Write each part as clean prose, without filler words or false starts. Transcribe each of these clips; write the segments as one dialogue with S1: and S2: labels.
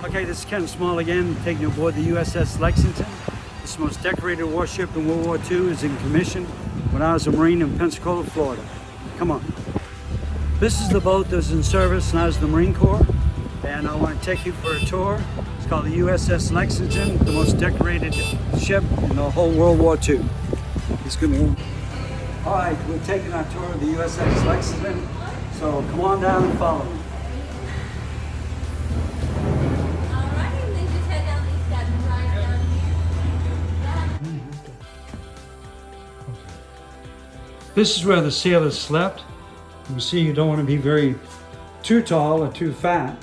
S1: Okay, this is Ken Small again, taking you aboard the USS Lexington. This is the most decorated warship in World War II. Is in commission when I was a Marine in Pensacola, Florida. Come on. This is the boat that was in service when I was in the Marine Corps, and I want to take you for a tour. It's called the USS Lexington, the most decorated ship in the whole World War II. It's going to. All right, we're taking our tour of the USS Lexington, so come on down and follow me. This is where the sailors slept. You can see you don't want to be too tall or too fat.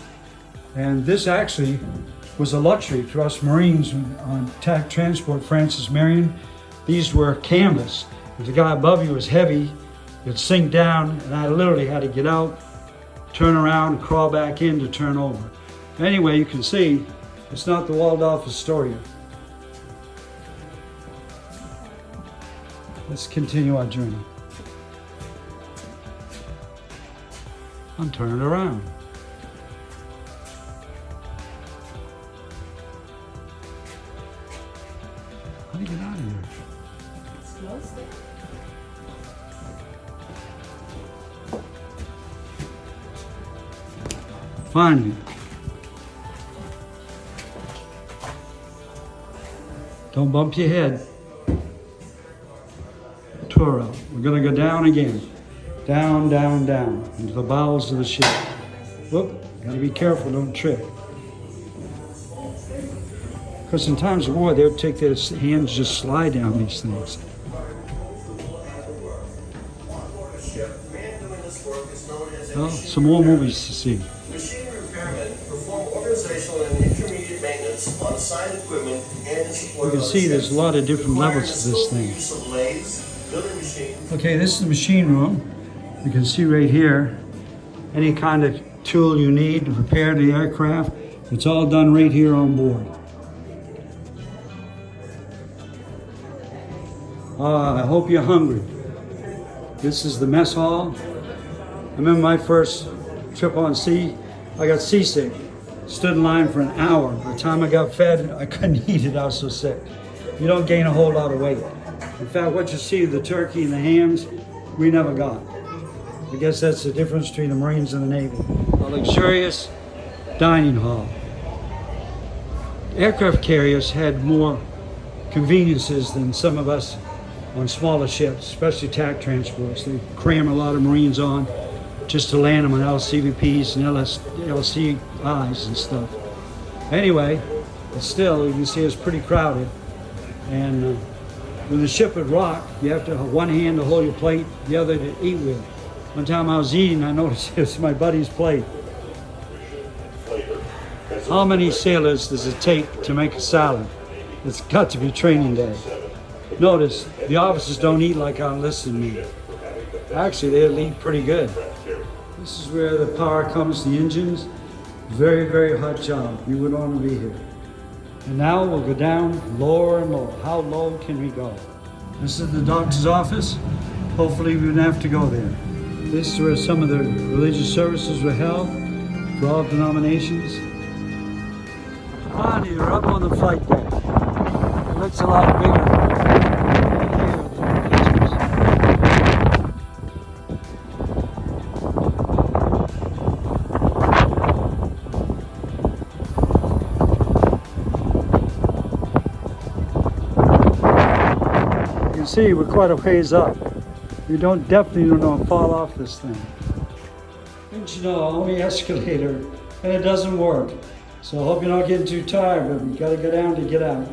S1: And this actually was a luxury to us Marines on attack transport Francis Marion. These were canvas. If the guy above you was heavy, you'd sink down, and I literally had to get out, turn around, crawl back in to turn over. Anyway, you can see it's not the Waldorf Astoria. Let's continue our journey. I'm turning around. How do you get out of here?
S2: Slow stick.
S1: Finally. Don't bump your head. Tour out. We're gonna go down again. Down, down, down, into the bowels of the ship. Whoop, gotta be careful, don't trip. Because in times of war, they would take their hands, just slide down these things. Well, some more movies to see.
S3: Machine repairmen perform organizational and intermediate maintenance on assigned equipment and in support.
S1: You can see there's a lot of different levels to this thing.
S3: Use of lathes, building machines.
S1: Okay, this is the machine room. You can see right here, any kind of tool you need to repair the aircraft, it's all done right here on board. I hope you're hungry. This is the mess hall. I remember my first trip on sea, I got seasick. Stood in line for an hour. By the time I got fed, I couldn't eat it, I was so sick. You don't gain a whole lot of weight. In fact, what you see, the turkey and the hams, we never got. I guess that's the difference between the Marines and the Navy. A luxurious dining hall. Aircraft carriers had more conveniences than some of us on smaller ships, especially attack transports. They cram a lot of Marines on just to land them on LCVPs and LCIs and stuff. Anyway, but still, you can see it's pretty crowded. And when the ship would rock, you have to have one hand to hold your plate, the other to eat with. One time I was eating, I noticed it was my buddy's plate. How many sailors does it take to make a salad? It's got to be training day. Notice, the officers don't eat like our enlisted men. Actually, they'll eat pretty good. This is where the power comes to the engines. Very, very hot job. You wouldn't want to be here. And now we'll go down lower and lower. How low can we go? This is the doctor's office. Hopefully we wouldn't have to go there. This is where some of the religious services were held for all denominations. Ah, you're up on the flight deck. It looks a lot bigger here than the pictures. You can see we're quite a ways up. You definitely don't want to fall off this thing. Didn't you know, only escalator, and it doesn't work. So I hope you're not getting too tired, but we gotta go down to get out.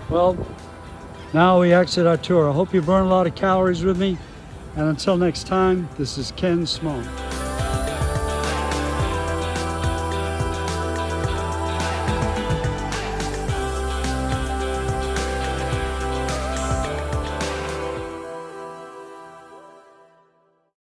S1: Well, now we exit our tour. I hope you burn a lot of calories with me. And until next time, this is Ken Small.